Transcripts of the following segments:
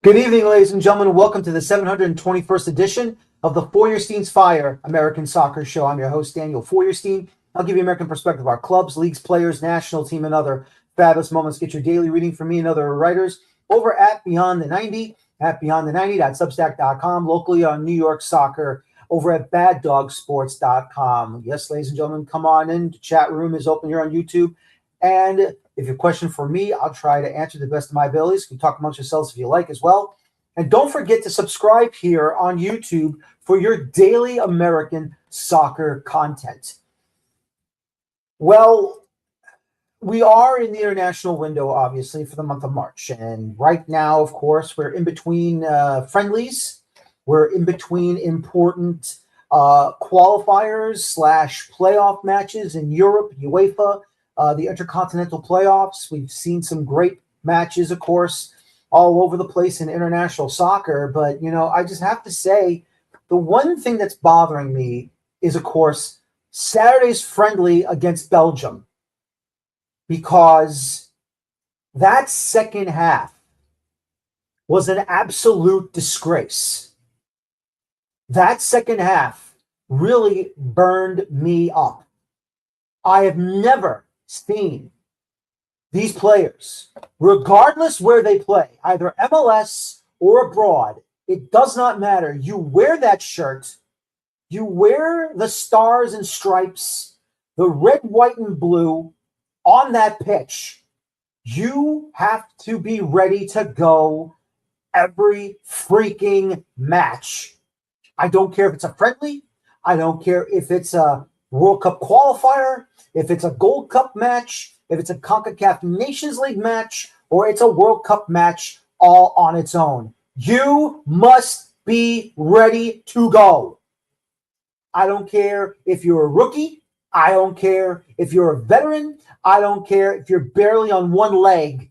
Good evening, ladies and gentlemen. Welcome to the 721st edition of the Feuerstein's Fire American Soccer Show. I'm your host, Daniel Feuerstein. I'll give you American perspective of our clubs, leagues, players, national team, and other fabulous moments. Get your daily reading from me and other writers over at Beyond the 90, at beyondthe90.substack.com, locally on New York Soccer, over at baddogsports.com. Yes, ladies and gentlemen, come on in. The chat room is open here on YouTube. And if you have a question for me, I'll try to answer to the best of my abilities. You can talk amongst yourselves if you like as well. And don't forget to subscribe here on YouTube for your daily American soccer content. Well, we are in the international window, obviously, for the month of March. And right now, of course, we're in between friendlies. We're in between important qualifiers / playoff matches in Europe, UEFA, the Intercontinental playoffs. We've seen some great matches, of course, all over the place in international soccer. But, I just have to say, the one thing that's bothering me is, of course, Saturday's friendly against Belgium. Because that second half was an absolute disgrace. That second half really burned me up. I have never seen these players, regardless where they play, either MLS or abroad, it does not matter. You wear that shirt, you wear the stars and stripes, the red, white, and blue on that pitch. You have to be ready to go every freaking match. I don't care if it's a friendly. I don't care if it's a World Cup qualifier, if it's a Gold Cup match, if it's a CONCACAF Nations League match, or it's a World Cup match all on its own. You must be ready to go. I don't care if you're a rookie. I don't care if you're a veteran. I don't care if you're barely on one leg.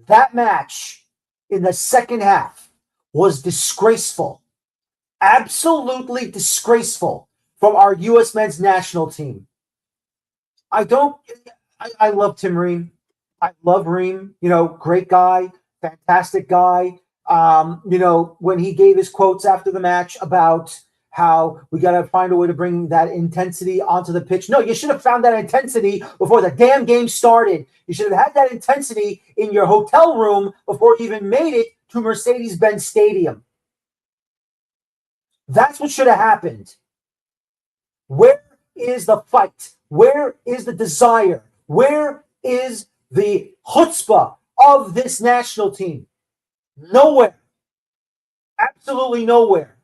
That match in the second half was disgraceful. Absolutely disgraceful from our U.S. men's national team. I love Tim Ream. I love Ream. Great guy, fantastic guy. When he gave his quotes after the match about how we got to find a way to bring that intensity onto the pitch. No, you should have found that intensity before the damn game started. You should have had that intensity in your hotel room before you even made it to Mercedes-Benz Stadium. That's what should have happened. Where is the fight? Where is the desire? Where is the chutzpah of this national team? Nowhere. Absolutely nowhere.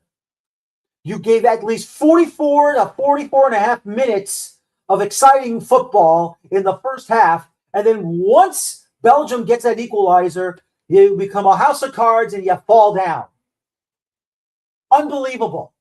You gave at least 44 to 44 and a half minutes of exciting football in the first half. And then once Belgium gets that equalizer, you become a house of cards and you fall down. Unbelievable.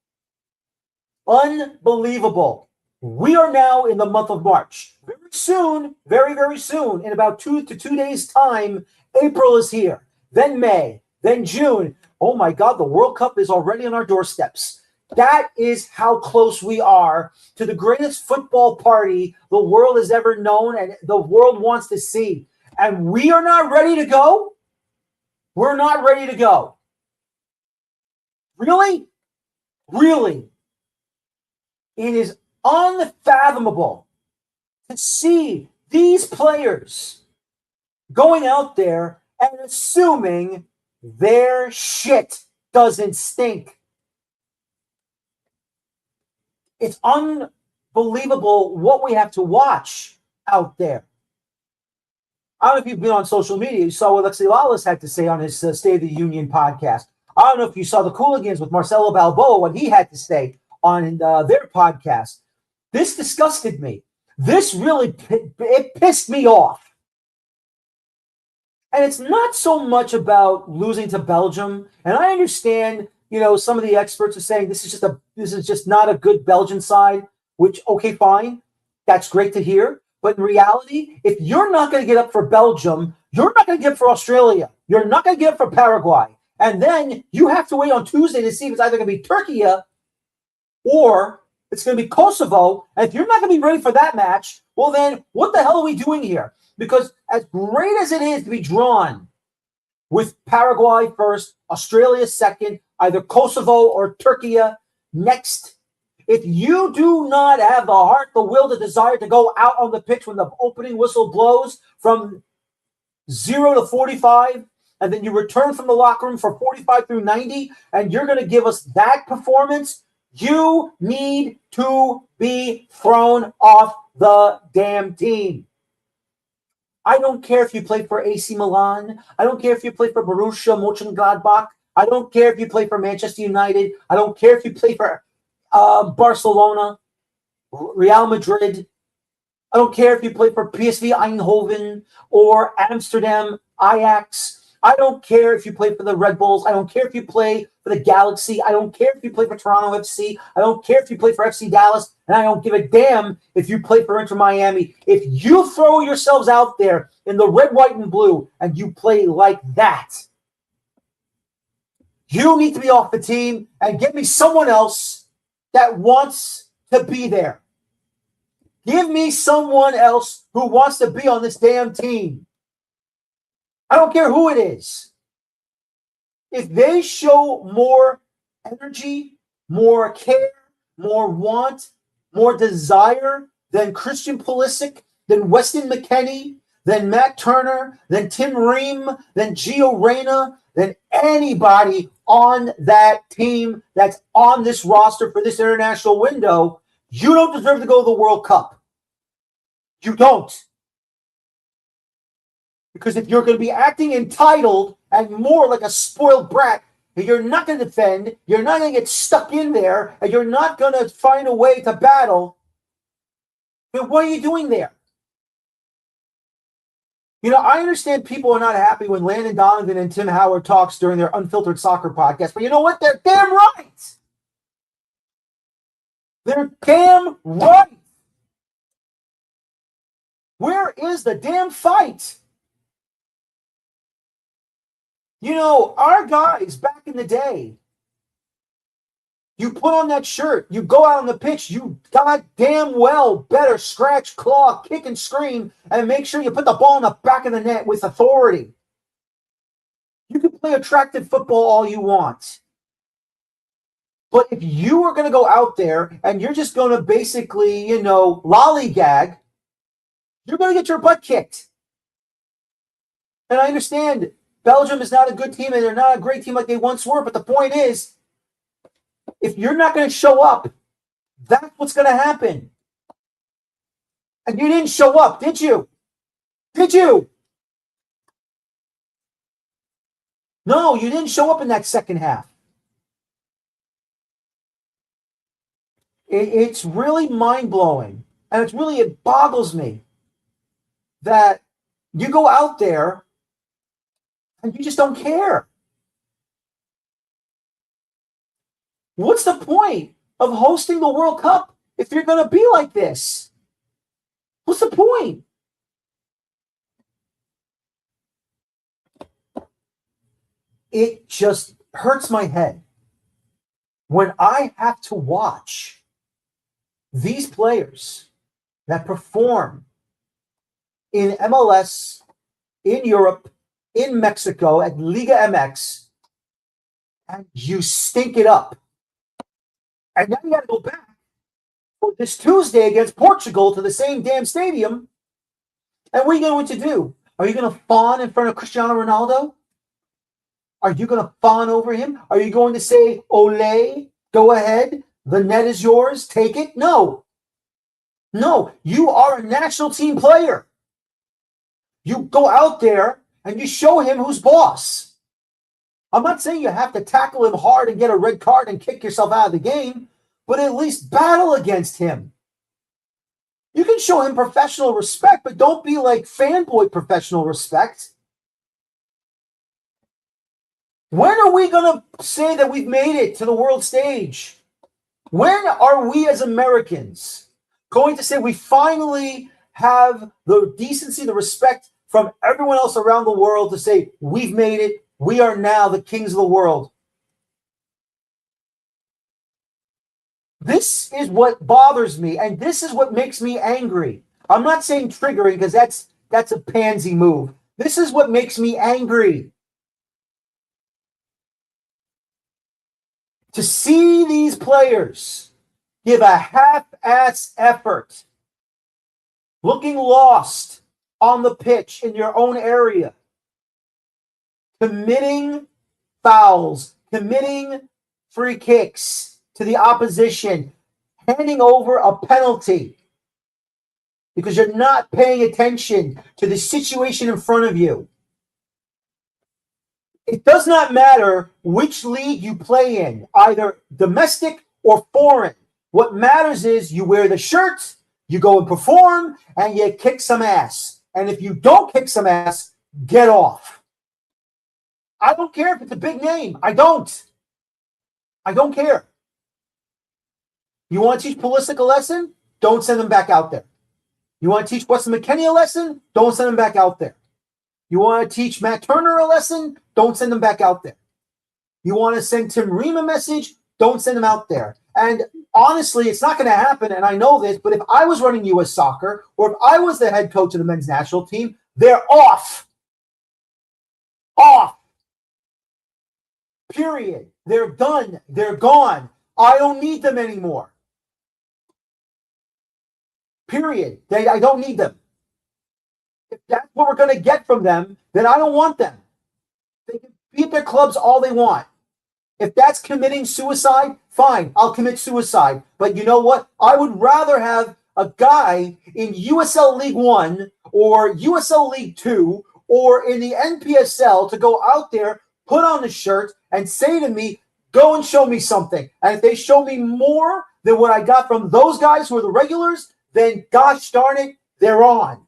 Unbelievable. We are now in the month of March. Very soon, very, very soon, in about 2 to 2 days' time, April is here. Then May, then June. Oh my God, the World Cup is already on our doorsteps. That is how close we are to the greatest football party the world has ever known and the world wants to see. And we are not ready to go? We're not ready to go. Really? Really? It is unfathomable to see these players going out there and assuming their shit doesn't stink. It's unbelievable what we have to watch out there. I don't know if you've been on social media. You saw what Alexi Lalas had to say on his State of the Union podcast. I don't know if you saw the Cooligans with Marcelo Balboa, what he had to say on their podcast. This disgusted me. This really it pissed me off. And it's not so much about losing to Belgium. And I understand, some of the experts are saying this is just not a good Belgian side, which, okay, fine. That's great to hear. But in reality, if you're not going to get up for Belgium, you're not going to get up for Australia. You're not going to get up for Paraguay. And then you have to wait on Tuesday to see if it's either going to be Turkey or it's going to be Kosovo. And if you're not going to be ready for that match, well, then what the hell are we doing here? Because as great as it is to be drawn with Paraguay first, Australia second, either Kosovo or Turkey next. If you do not have the heart, the will, the desire to go out on the pitch when the opening whistle blows from 0 to 45, and then you return from the locker room for 45 through 90, and you're going to give us that performance, you need to be thrown off the damn team. I don't care if you play for AC Milan. I don't care if you play for Borussia Mönchengladbach. I don't care if you play for Manchester United. I don't care if you play for Barcelona, Real Madrid. I don't care if you play for PSV Eindhoven or Amsterdam Ajax. I don't care if you play for the Red Bulls. I don't care if you play for the Galaxy. I don't care if you play for Toronto FC. I don't care if you play for FC Dallas. And I don't give a damn if you play for Inter Miami. If you throw yourselves out there in the red, white, and blue and you play like that, you need to be off the team and get me someone else that wants to be there. Give me someone else who wants to be on this damn team. I don't care who it is. If they show more energy, more care, more want, more desire than Christian Pulisic, than Weston McKennie, than Matt Turner, than Tim Ream, than Gio Reyna, than anybody on that team that's on this roster for this international window, you don't deserve to go to the World Cup. You don't. Because if you're going to be acting entitled and more like a spoiled brat, you're not going to defend, you're not going to get stuck in there, and you're not going to find a way to battle, then what are you doing there? You know, I understand people are not happy when Landon Donovan and Tim Howard talks during their Unfiltered Soccer podcast, but you know what? They're damn right. They're damn right. Where is the damn fight? You know, our guys back in the day, you put on that shirt, you go out on the pitch, you goddamn well better scratch, claw, kick, and scream, and make sure you put the ball in the back of the net with authority. You can play attractive football all you want. But if you are going to go out there and you're just going to basically, lollygag, you're going to get your butt kicked. And I understand Belgium is not a good team and they're not a great team like they once were. But the point is, if you're not going to show up, that's what's going to happen. And you didn't show up, did you? Did you? No, you didn't show up in that second half. It's really mind-blowing. And it boggles me that you go out there and you just don't care. What's the point of hosting the World Cup if you're going to be like this? What's the point? It just hurts my head when I have to watch these players that perform in MLS, in Europe, in Mexico, at Liga MX, and you stink it up. And now you got to go back for this Tuesday against Portugal to the same damn stadium. And what are you going to do? Are you going to fawn in front of Cristiano Ronaldo? Are you going to fawn over him? Are you going to say, Ole, go ahead, the net is yours, take it? No. No, you are a national team player. You go out there and you show him who's boss. I'm not saying you have to tackle him hard and get a red card and kick yourself out of the game, but at least battle against him. You can show him professional respect, but don't be like fanboy professional respect. When are we going to say that we've made it to the world stage? When are we as Americans going to say we finally have the decency, the respect from everyone else around the world to say we've made it, we are now the kings of the world? This is what bothers me, and this is what makes me angry. I'm not saying triggering because that's a pansy move. This is what makes me angry. To see these players give a half-ass effort, looking lost on the pitch in your own area, committing fouls, committing free kicks to the opposition, handing over a penalty because you're not paying attention to the situation in front of you. It does not matter which league you play in, either domestic or foreign. What matters is you wear the shirt, you go and perform, and you kick some ass. And if you don't kick some ass, get off. I don't care if it's a big name. I don't care. You want to teach Pulisic a lesson? Don't send them back out there. You want to teach Weston McKennie a lesson? Don't send them back out there. You want to teach Matt Turner a lesson? Don't send them back out there. You want to send Tim Ream a message? Don't send them out there. And honestly, it's not going to happen, and I know this, but if I was running U.S. Soccer or if I was the head coach of the men's national team, they're off. Off. Period. They're done. They're gone. I don't need them anymore. Period. I don't need them. If that's what we're going to get from them, then I don't want them. They can beat their clubs all they want. If that's committing suicide, fine, I'll commit suicide. But you know what? I would rather have a guy in USL League 1 or USL League 2 or in the NPSL to go out there, put on the shirt, and say to me, go and show me something. And if they show me more than what I got from those guys who are the regulars, then gosh darn it, they're on.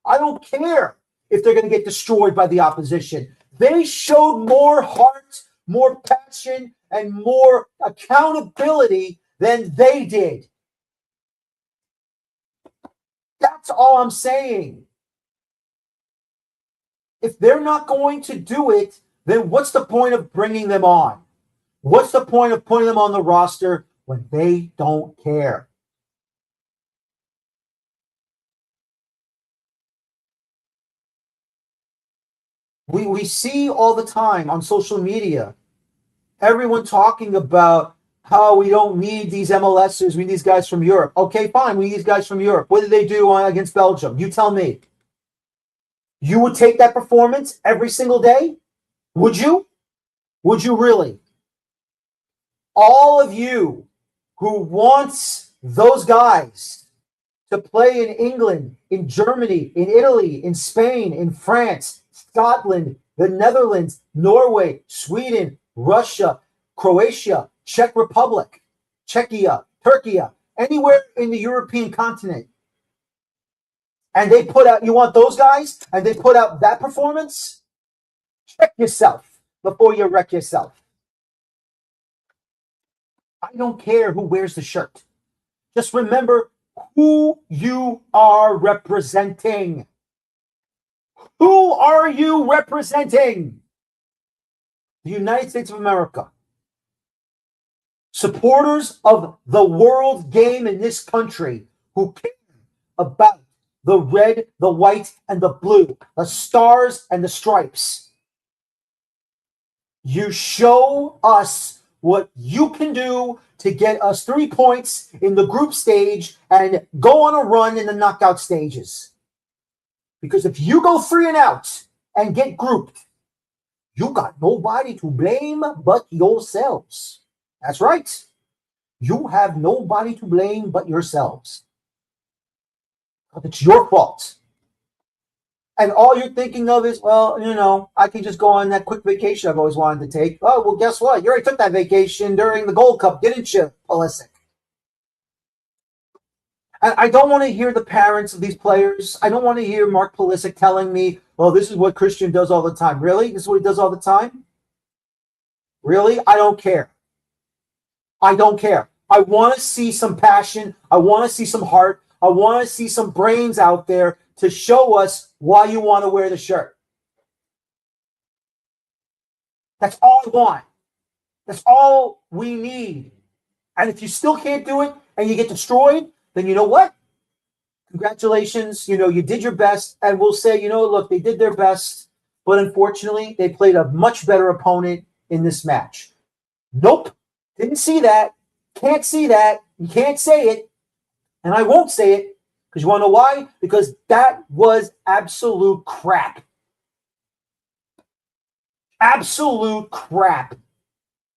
I don't care if they're going to get destroyed by the opposition. They showed more heart, more passion, and more accountability than they did. That's all I'm saying. If they're not going to do it, then what's the point of bringing them on? What's the point of putting them on the roster when they don't care? We see all the time on social media, everyone talking about how we don't need these MLSers, we need these guys from Europe. Okay, fine, we need these guys from Europe. What did they do against Belgium? You tell me. You would take that performance every single day? Would you? Would you really? All of you who wants those guys to play in England, in Germany, in Italy, in Spain, in France, Scotland, the Netherlands, Norway, Sweden, Russia, Croatia, Czech Republic, Czechia, Turkey, anywhere in the European continent. And they put out, you want those guys? And they put out that performance? Check yourself before you wreck yourself. I don't care who wears the shirt. Just remember who you are representing. Who are you representing? The United States of America. Supporters of the world game in this country who care about the red, the white, and the blue, the stars and the stripes. You show us what you can do to get us 3 points in the group stage and go on a run in the knockout stages. Because if you go 3 and out and get grouped, you got nobody to blame but yourselves. That's right. You have nobody to blame but yourselves. It's your fault. And all you're thinking of is, well, you know, I can just go on that quick vacation I've always wanted to take. Oh, well, guess what? You already took that vacation during the Gold Cup, didn't you, Pulisic? And I don't want to hear the parents of these players. I don't want to hear Mark Pulisic telling me, well, this is what Christian does all the time. Really? This is what he does all the time? Really? I don't care. I don't care. I want to see some passion. I want to see some heart. I want to see some brains out there to show us why you want to wear the shirt. That's all I want. That's all we need. And if you still can't do it and you get destroyed, then you know what? Congratulations. You know, you did your best. And we'll say, you know, look, they did their best. But unfortunately, they played a much better opponent in this match. Nope. Didn't see that. Can't see that. You can't say it. And I won't say it. Because you want to know why? Because that was absolute crap. Absolute crap.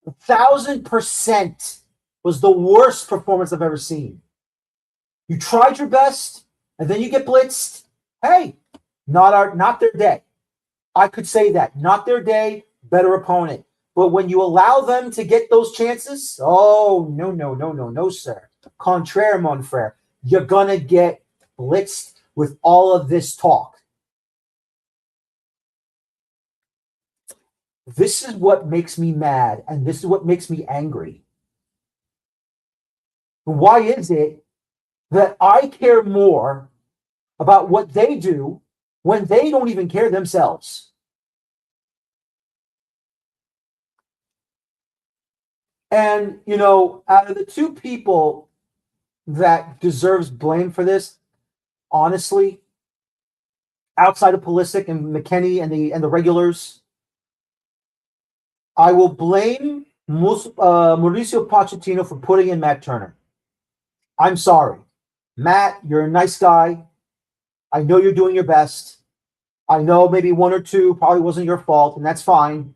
1,000% was the worst performance I've ever seen. You tried your best, and then you get blitzed. Hey, not their day. I could say that. Not their day, better opponent. But when you allow them to get those chances, oh, no, sir. Contraire, mon frere. You're going to get blitzed with all of this talk. This is what makes me mad, and this is what makes me angry. Why is it that I care more about what they do when they don't even care themselves? And, out of the two people that deserves blame for this, honestly, outside of Pulisic and McKennie and the regulars, I will blame Mauricio Pochettino for putting in Matt Turner. I'm sorry. Matt, you're a nice guy. I know you're doing your best. I know maybe one or two probably wasn't your fault, and that's fine.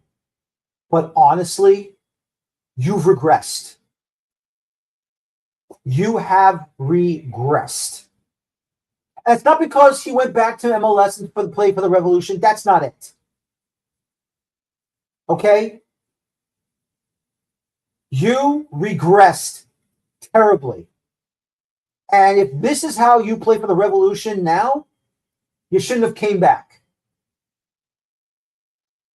But honestly, you've regressed. You have regressed. And it's not because he went back to MLS and play for the Revolution. That's not it. Okay? You regressed terribly. And if this is how you play for the Revolution now, you shouldn't have came back.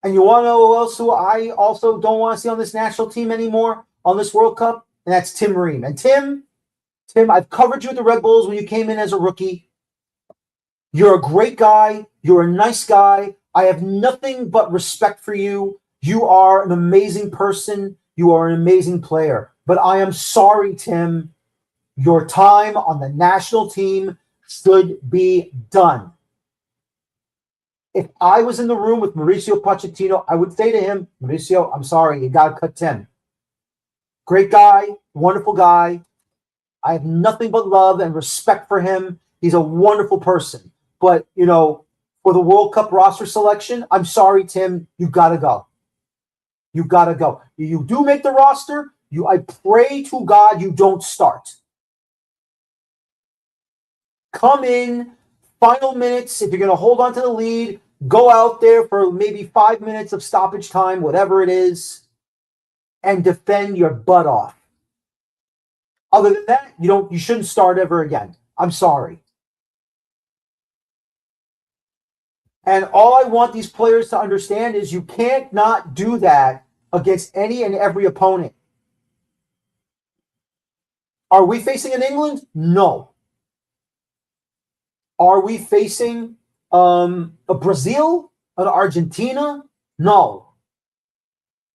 And you want to know who I also don't want to see on this national team anymore, on this World Cup? And that's Tim Ream. And Tim, I've covered you with the Red Bulls when you came in as a rookie. You're a great guy. You're a nice guy. I have nothing but respect for you. You are an amazing person. You are an amazing player. But I am sorry, Tim. Your time on the national team should be done. If I was in the room with Mauricio Pochettino, I would say to him, Mauricio, I'm sorry, you got to cut Tim. Great guy, wonderful guy. I have nothing but love and respect for him. He's a wonderful person. But, for the World Cup roster selection, I'm sorry, Tim, you got to go. You got to go. You do make the roster. I pray to God you don't start. Come in, final minutes. If you're going to hold on to the lead, go out there for maybe 5 minutes of stoppage time, whatever it is, and defend your butt off. Other than that, you shouldn't start ever again. I'm sorry. And all I want these players to understand is you can't not do that against any and every opponent. Are we facing an England? No. Are we facing a Brazil? An Argentina? No.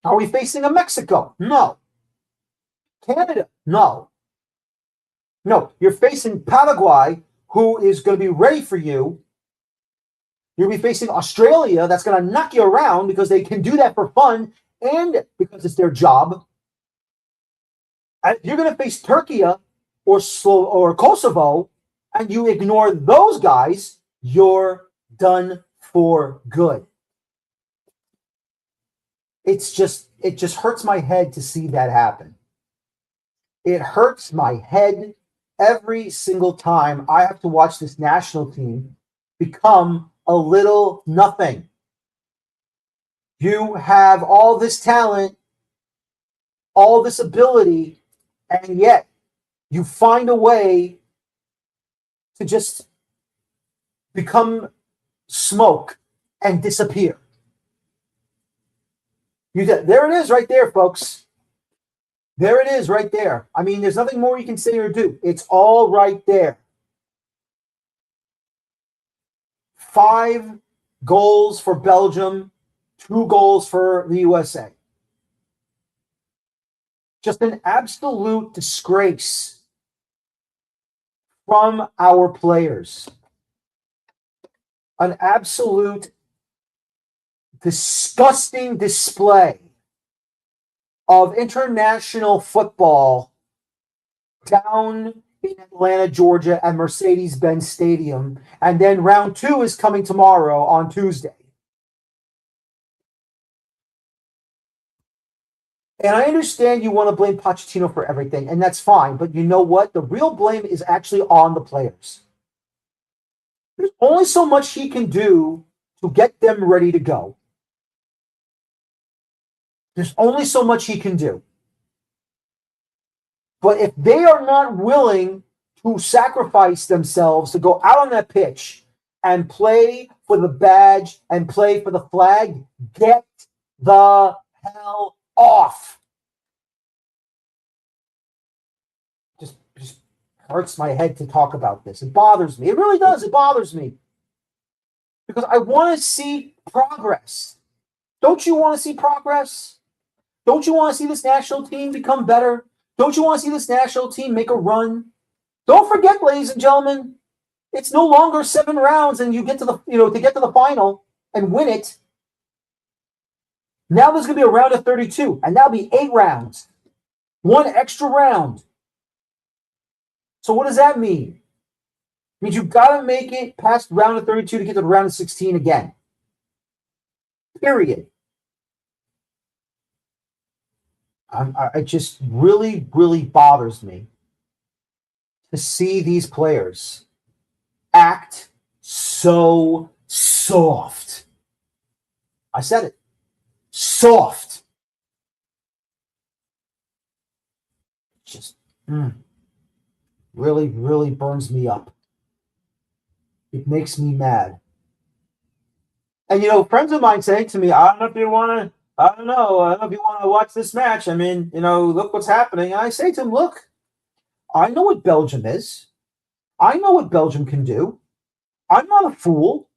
Are we facing a Mexico? No. Canada? No. No. You're facing Paraguay, who is going to be ready for you. You'll be facing Australia, that's going to knock you around because they can do that for fun and because it's their job. You're going to face Turkey or Kosovo, and you ignore those guys, you're done for good. It just hurts my head to see that happen. It hurts my head every single time I have to watch this national team become a little nothing. You have all this talent, all this ability, and yet you find a way to just become smoke and disappear. There it is right there, folks. There it is right there. I mean, there's nothing more you can say or do. It's all right there. 5 goals for Belgium, 2 goals for the USA. Just an absolute disgrace from our players. An absolute disgusting display of international football down in Atlanta, Georgia at Mercedes-Benz Stadium. And then round 2 is coming tomorrow on Tuesday. And I understand you want to blame Pochettino for everything, and that's fine. But you know what? The real blame is actually on the players. There's only so much he can do to get them ready to go. There's only so much he can do. But if they are not willing to sacrifice themselves to go out on that pitch and play for the badge and play for the flag, get the hell off. Just hurts my head to talk about this. It bothers me. It really does. It bothers me. Because I want to see progress. Don't you want to see progress? Don't you want to see this national team become better? Don't you want to see this national team make a run? Don't forget, ladies and gentlemen, it's no longer 7 rounds and you get to the, to get to the final and win it. Now there's going to be a round of 32, and that'll be 8 rounds. 1 extra round. So what does that mean? It means you've got to make it past round of 32 to get to the round of 16 again. Period. It just really, really bothers me to see these players act so soft. I said it. Soft. Just really, really burns me up. It makes me mad. And, friends of mine say to me, I don't know if you want to watch this match. I mean, look what's happening. And I say to them, look, I know what Belgium is. I know what Belgium can do. I'm not a fool.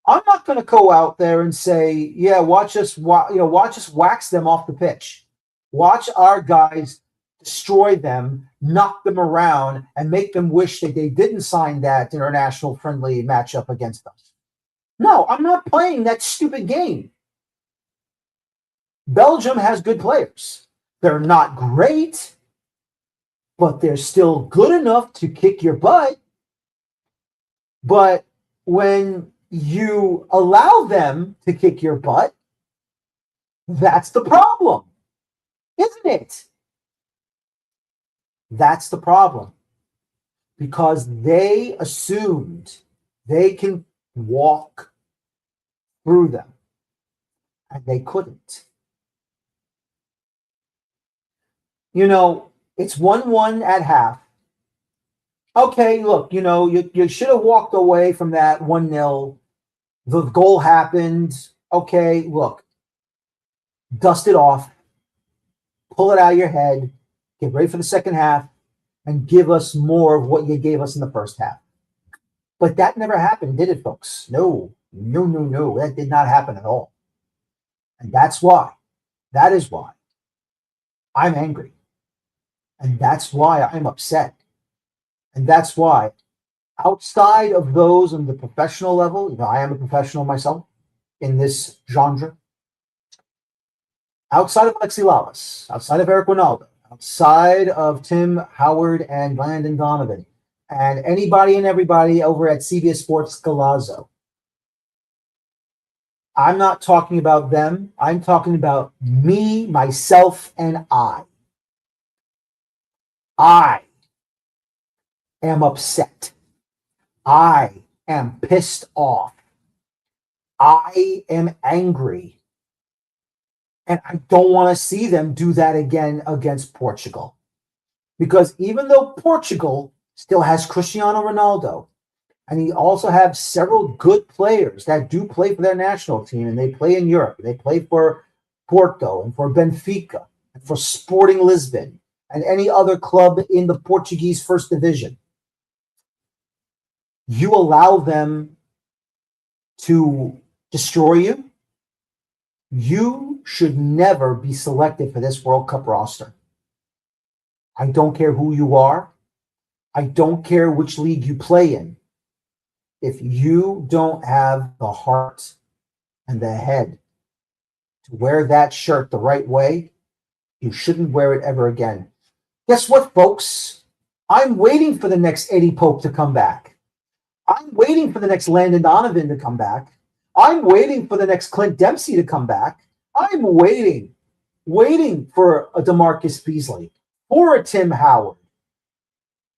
I'm not going to go out there and say, yeah, watch us wax them off the pitch. Watch our guys destroy them, knock them around, and make them wish that they didn't sign that international friendly matchup against us. No, I'm not playing that stupid game. Belgium has good players. They're not great, but they're still good enough to kick your butt. But when you allow them to kick your butt, that's the problem, isn't it? That's the problem. Because they assumed they can walk through them, and they couldn't. It's 1-1 at half. Okay, look, you should have walked away from that 1-0. The goal happened. Okay, look, dust it off, pull it out of your head, get ready for the second half, and give us more of what you gave us in the first half. But that never happened, did it, folks? No. That did not happen at all. And that is why I'm angry. And that's why I'm upset. And that's why, outside of those on the professional level, I am a professional myself in this genre, outside of Alexi Lalas, outside of Eric Ronaldo, outside of Tim Howard and Landon Donovan, and anybody and everybody over at CBS Sports Galazzo, I'm not talking about them. I'm talking about me, myself, and I. I am upset. I am pissed off. I am angry. And I don't want to see them do that again against Portugal. Because even though Portugal still has Cristiano Ronaldo, and he also have several good players that do play for their national team, and they play in Europe. They play for Porto and for Benfica and for Sporting Lisbon and any other club in the Portuguese First Division. You allow them to destroy you. You should never be selected for this World Cup roster. I don't care who you are. I don't care which league you play in. If you don't have the heart and the head to wear that shirt the right way, You shouldn't wear it ever again. Guess what, folks? I'm waiting for the next Eddie Pope to come back. I'm waiting for the next Landon Donovan to come back. I'm waiting for the next Clint Dempsey to come back. I'm waiting for a DeMarcus Beasley or a Tim Howard.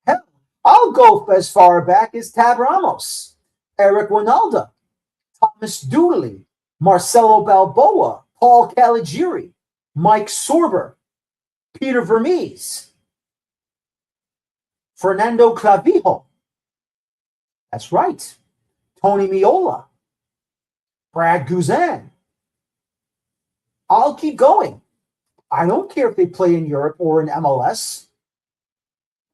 Hell, I'll go as far back as Tab Ramos, Eric Ronaldo, Thomas Dooley, Marcelo Balboa, Paul Caligiuri, Mike Sorber, Peter Vermees, Fernando Clavijo. That's right. Tony Meola, Brad Guzan. I'll keep going. I don't care if they play in Europe or in MLS.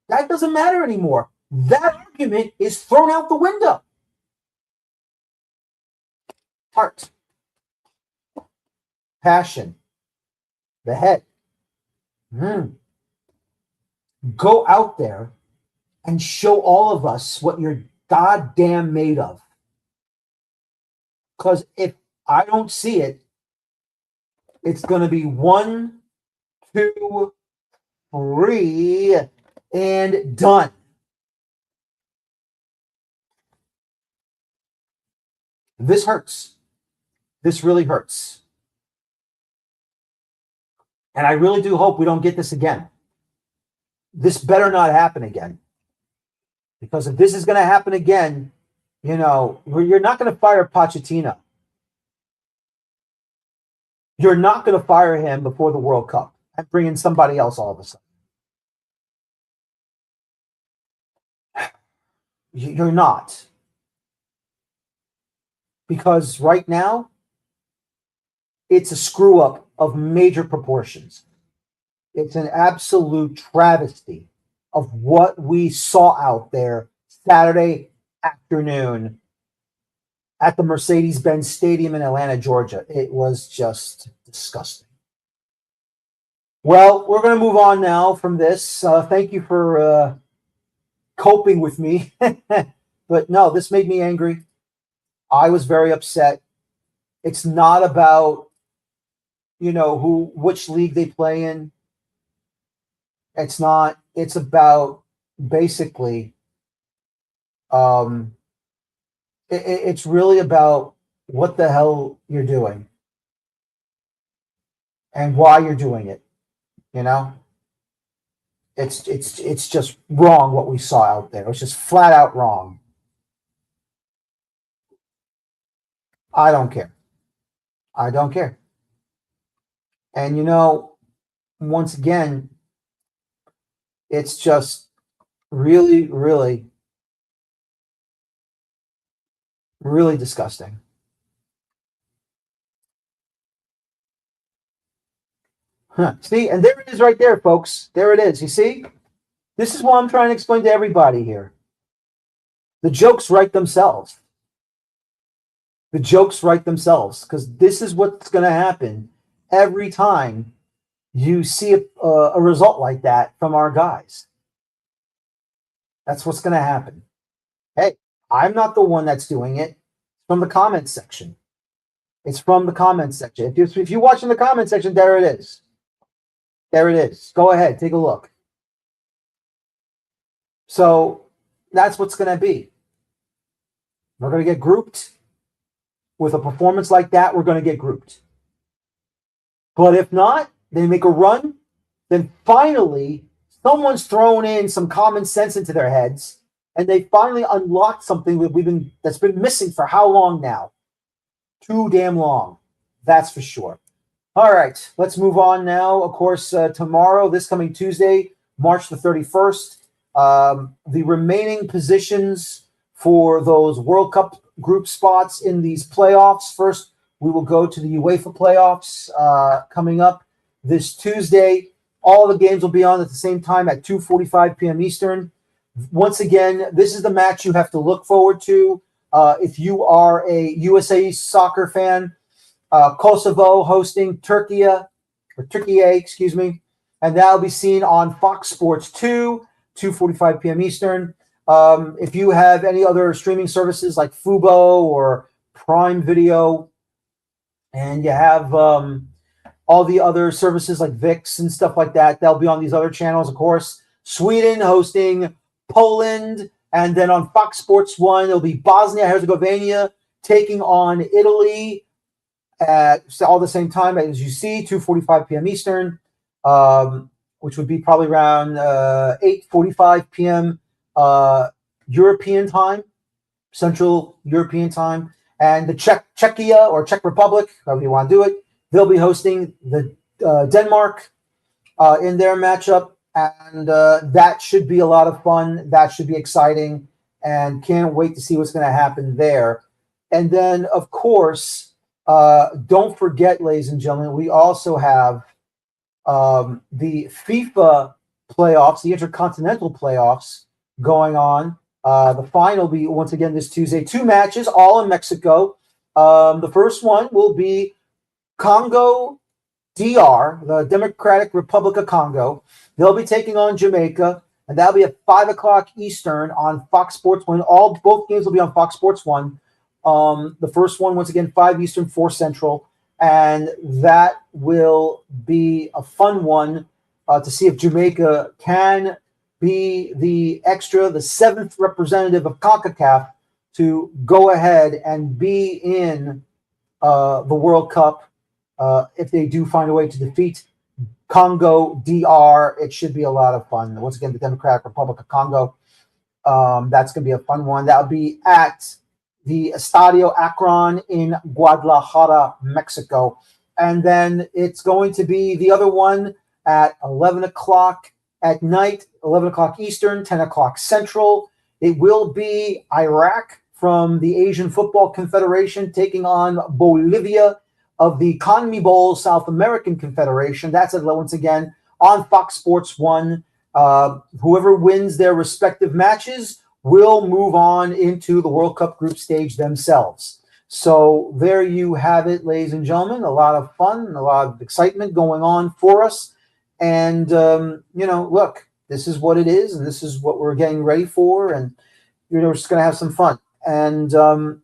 That doesn't matter anymore. That argument is thrown out the window. Heart, passion, the head. Go out there and show all of us what you're goddamn made of. Because if I don't see it, it's going to be 1, 2, 3, and done. This hurts. This really hurts. And I really do hope we don't get this again. This better not happen again. Because if this is going to happen again, you know, you're not going to fire Pochettino. You're not going to fire him before the World Cup and bring in somebody else all of a sudden. You're not. Because right now, it's a screw up of major proportions. It's an absolute travesty of what we saw out there Saturday afternoon at the Mercedes-Benz Stadium in Atlanta, Georgia. It was just disgusting. Well, we're going to move on now from this. Thank you for coping with me. But no, this made me angry. I was very upset. It's not about, you know, which league they play in. It's not. It's about basically, it's really about what the hell you're doing and why you're doing it. You know, it's just wrong what we saw out there. It was just flat out wrong. I don't care. I don't care. And, you know, once again, it's just really, really, really disgusting. See, and there it is right there, folks. There it is. You see? This is what I'm trying to explain to everybody here. The jokes write themselves. The jokes write themselves, because this is what's going to happen every time you see a result like that from our guys. That's what's going to happen. Hey, I'm not the one that's doing it. It's from the comments section. It's from the comments section. If you watch in the comments section, there it is. There it is. Go ahead, take a look. So that's what's going to be. We're going to get grouped. With a performance like that, we're going to get grouped. But if not, they make a run, then finally someone's thrown in some common sense into their heads, and they finally unlocked something that's been missing for how long now? Too damn long. That's for sure. All right, let's move on now. Of course, tomorrow, this coming Tuesday, March the 31st, the remaining positions for those World Cup group spots in these playoffs. First, we will go to the UEFA playoffs coming up this Tuesday. All the games will be on at the same time at 2:45 p.m. Eastern. Once again, this is the match you have to look forward to. If you are a USA soccer fan, Kosovo hosting Turkey, excuse me, and that'll be seen on Fox Sports 2, 2:45 p.m. Eastern. If you have any other streaming services like Fubo or Prime Video, and you have all the other services like VIX and stuff like that. They'll be on these other channels, of course. Sweden hosting Poland, and then on Fox Sports 1, it'll be Bosnia-Herzegovina taking on Italy at all the same time, as you see, 2:45 p.m. Eastern, which would be probably around 8:45 p.m. European time, Central European time. And the Czechia or Czech Republic, however you want to do it, they'll be hosting the Denmark in their matchup. And that should be a lot of fun. That should be exciting. And can't wait to see what's going to happen there. And then, of course, don't forget, ladies and gentlemen, we also have the FIFA playoffs, the Intercontinental playoffs going on. The final will be, once again, this Tuesday. 2 matches, all in Mexico. The first one will be Congo DR, the Democratic Republic of Congo. They'll be taking on Jamaica, and that'll be at 5 o'clock Eastern on Fox Sports 1. Both games will be on Fox Sports 1. The first one, once again, 5 Eastern, 4 Central. And that will be a fun one to see if Jamaica can be the 7th representative of CONCACAF to go ahead and be in the World Cup. If they do find a way to defeat Congo DR, it should be a lot of fun. Once again, the Democratic Republic of Congo. That's going to be a fun one. That'll be at the Estadio Akron in Guadalajara, Mexico. And then it's going to be the other one at 11 o'clock at night, 11 o'clock Eastern, 10 o'clock Central. It will be Iraq from the Asian Football Confederation taking on Bolivia of the CONMEBOL South American Confederation. That's once again on Fox Sports 1. Whoever wins their respective matches will move on into the World Cup group stage themselves. So there you have it, ladies and gentlemen. A lot of fun, a lot of excitement going on for us. And, look, this is what it is, and this is what we're getting ready for, and we're just going to have some fun. And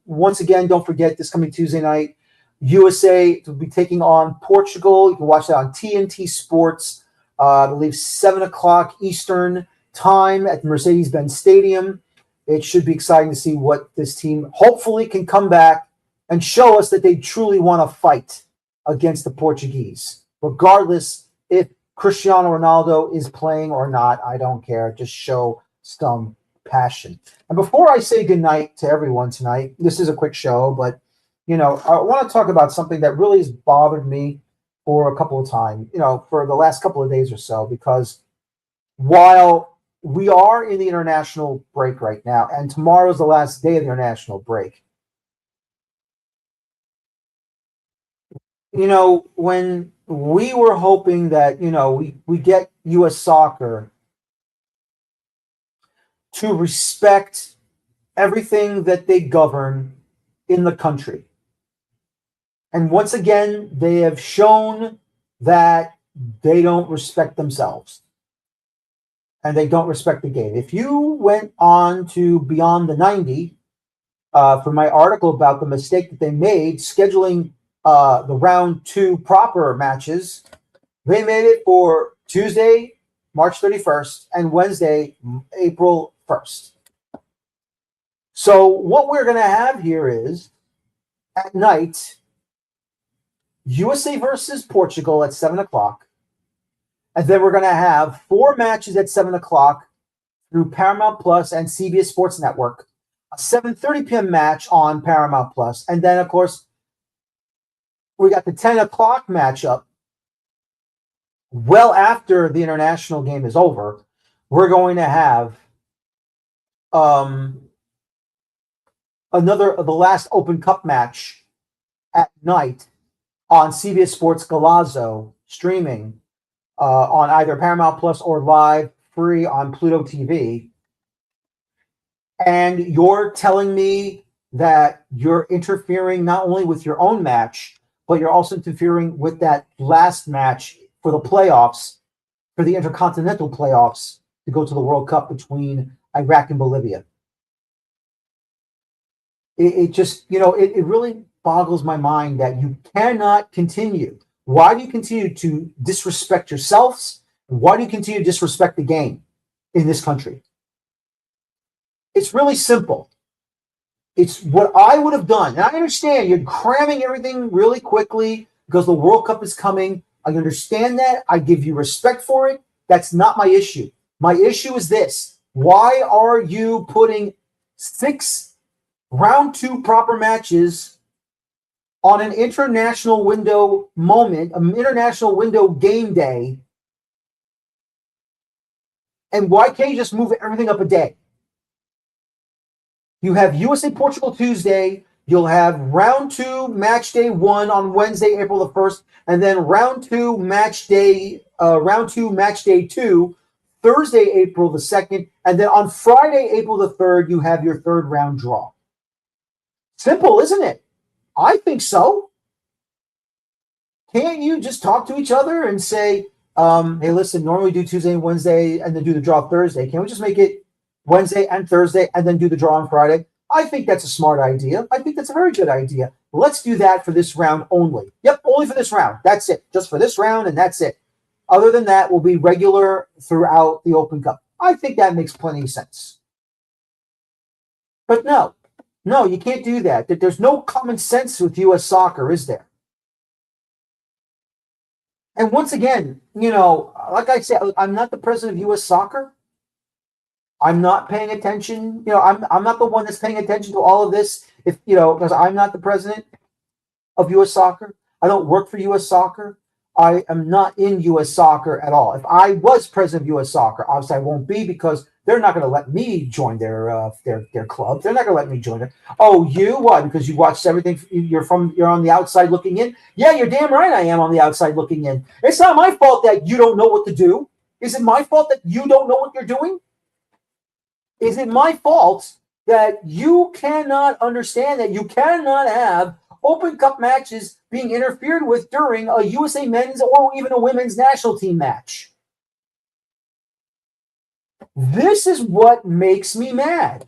once again, don't forget, this coming Tuesday night, USA will be taking on Portugal. You can watch that on TNT Sports, I believe 7 o'clock Eastern time at the Mercedes-Benz Stadium. It should be exciting to see what this team hopefully can come back and show us that they truly want to fight against the Portuguese. Regardless if Cristiano Ronaldo is playing or not, I don't care. Just show some passion. And before I say goodnight to everyone tonight, this is a quick show, but, I want to talk about something that really has bothered me for a couple of times, for the last couple of days or so, because while we are in the international break right now, and tomorrow is the last day of the international break. When we were hoping that, we get U.S. soccer to respect everything that they govern in the country. And once again, they have shown that they don't respect themselves. And they don't respect the game. If you went on to Beyond the 90 for my article about the mistake that they made scheduling the round 2 proper matches, they made it for Tuesday, March 31st, and Wednesday, April 1st. So what we're going to have here is, at night, USA versus Portugal at 7 o'clock. And then we're going to have 4 matches at 7 o'clock through Paramount Plus and CBS Sports Network. A 7:30 p.m. match on Paramount Plus. And then, of course, we got the 10 o'clock matchup. Well after the international game is over, we're going to have the last Open Cup match at night on CBS Sports Golazo streaming on either Paramount Plus or live free on Pluto TV. And you're telling me that you're interfering not only with your own match, but you're also interfering with that last match for the playoffs, for the Intercontinental playoffs to go to the World Cup between Iraq and Bolivia. It just, it really boggles my mind that you cannot continue Why do you continue to disrespect yourselves? Why do you continue to disrespect the game in this country? It's really simple. It's what I would have done. And I understand you're cramming everything really quickly because the World Cup is coming. I understand that. I give you respect for it. That's not my issue. My issue is this. Why are you putting 6 round 2 proper matches on an international window moment, an international window game day? And why can't you just move everything up a day? You have USA Portugal Tuesday. You'll have round 2 match day 1 on Wednesday, April the 1st, and then round 2 match day 2, Thursday, April the 2nd, and then on Friday, April the 3rd, you have your 3rd round draw. Simple, isn't it? I think so. Can't you just talk to each other and say, hey, listen, normally we do Tuesday and Wednesday and then do the draw Thursday. Can we just make it Wednesday and Thursday and then do the draw on Friday? I think that's a smart idea. I think that's a very good idea. Let's do that for this round only. Yep, only for this round. That's it. Just for this round, and that's it. Other than that, we'll be regular throughout the Open Cup. I think that makes plenty of sense. But no, you can't do that. There's no common sense with U.S. soccer, is there? And once again, like I said, I'm not the president of U.S. soccer. I'm not paying attention. I'm not the one that's paying attention to all of this. Because I'm not the president of U.S. soccer. I don't work for U.S. soccer. I am not in U.S. soccer at all. If I was president of U.S. soccer, obviously I won't be because they're not going to let me join their club. They're not going to let me join it. Oh, you? Why? Because you watched everything. You're on the outside looking in. Yeah, you're damn right. I am on the outside looking in. It's not my fault that you don't know what to do. Is it my fault that you don't know what you're doing? Is it my fault that you cannot understand that you cannot have Open Cup matches being interfered with during a USA men's or even a women's national team match? This is what makes me mad.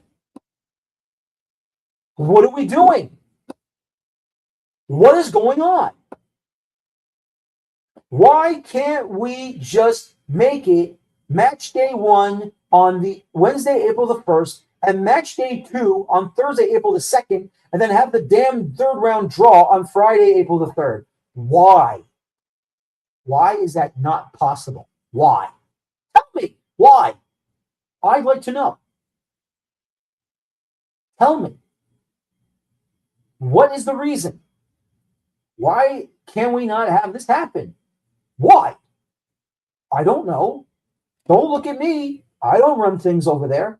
What are we doing? What is going on? Why can't we just make it match day 1 on the Wednesday, April the 1st, and match day 2 on Thursday, April the 2nd, and then have the damn 3rd round draw on Friday, April the 3rd? Why? Why is that not possible? Why? Tell me. Why? I'd like to know. Tell me. What is the reason? Why can we not have this happen? Why? I don't know. Don't look at me. I don't run things over there.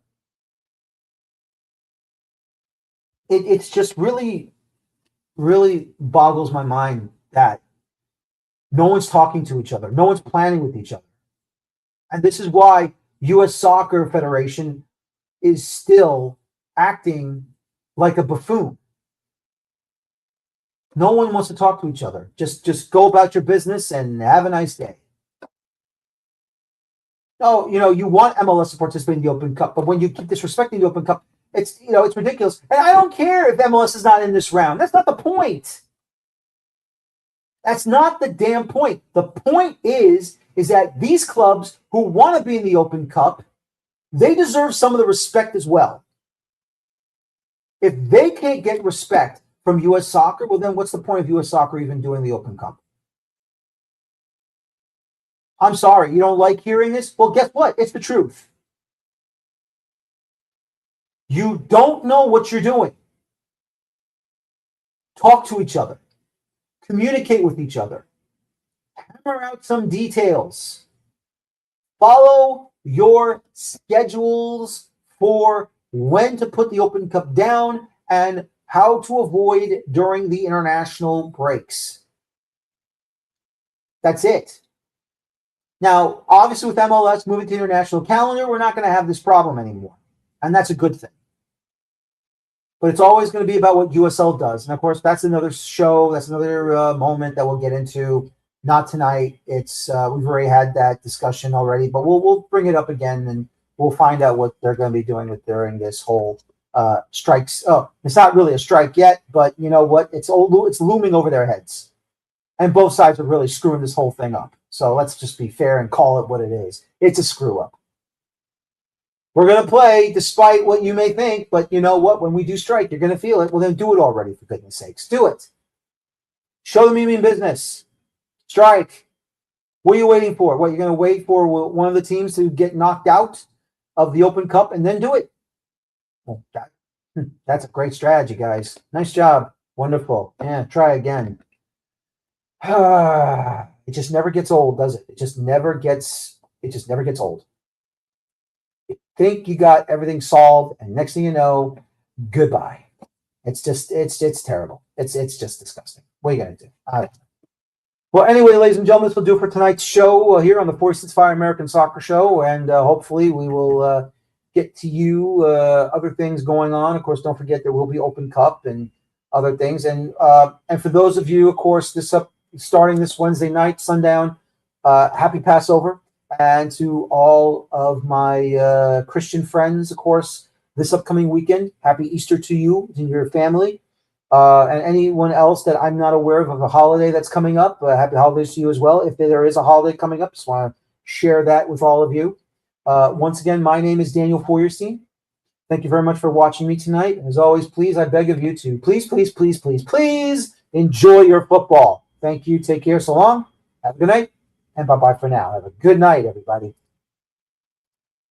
It's just really, really boggles my mind that no one's talking to each other. No one's planning with each other. And this is why U.S. Soccer Federation is still acting like a buffoon. No one wants to talk to each other. Just go about your business and have a nice day. Oh, you want MLS to participate in the Open Cup, but when you keep disrespecting the Open Cup, it's ridiculous. And I don't care if MLS is not in this round. That's not the point. That's not the damn point. The point is that these clubs who want to be in the Open Cup, they deserve some of the respect as well. If they can't get respect from U.S. soccer, well, then what's the point of U.S. soccer even doing the Open Cup? I'm sorry, you don't like hearing this? Well, guess what? It's the truth. You don't know what you're doing. Talk to each other. Communicate with each other. Hammer out some details. Follow your schedules for when to put the Open Cup down and how to avoid during the international breaks. That's it. Now, obviously, with MLS moving to the international calendar, we're not going to have this problem anymore. And that's a good thing. But it's always going to be about what USL does. And, of course, that's another show. That's another moment that we'll get into. Not tonight. It's we've already had that discussion already. But we'll bring it up again, and we'll find out what they're going to be doing during this whole strikes. Oh, it's not really a strike yet, but you know what? It's looming over their heads. And both sides are really screwing this whole thing up. So let's just be fair and call it what it is. It's a screw up. We're going to play despite what you may think, but you know what? When we do strike, you're going to feel it. Well, then do it already, for goodness sakes. Do it. Show them you mean business. Strike. What are you waiting for? What, you're going to wait for one of the teams to get knocked out of the Open Cup and then do it? Well, that's a great strategy, guys. Nice job. Wonderful. Yeah, try again. It just never gets old, does it? It just never gets old. You think you got everything solved, and next thing you know, goodbye. It's terrible. It's just disgusting. What are you gonna do? Well, anyway, ladies and gentlemen, this will do it for tonight's show here on the 46 Fire American Soccer Show, and hopefully we will get to you other things going on. Of course, don't forget there will be Open Cup and other things, and for those of you, of course, starting this Wednesday night, sundown, happy Passover. And to all of my Christian friends, of course, this upcoming weekend, happy Easter to you and your family. And anyone else that I'm not aware of a holiday that's coming up, happy holidays to you as well. If there is a holiday coming up, just want to share that with all of you. Once again, my name is Daniel Feuerstein. Thank you very much for watching me tonight. As always, please, I beg of you to please enjoy your football. Thank you. Take care. So long. Have a good night. And bye-bye for now. Have a good night, everybody.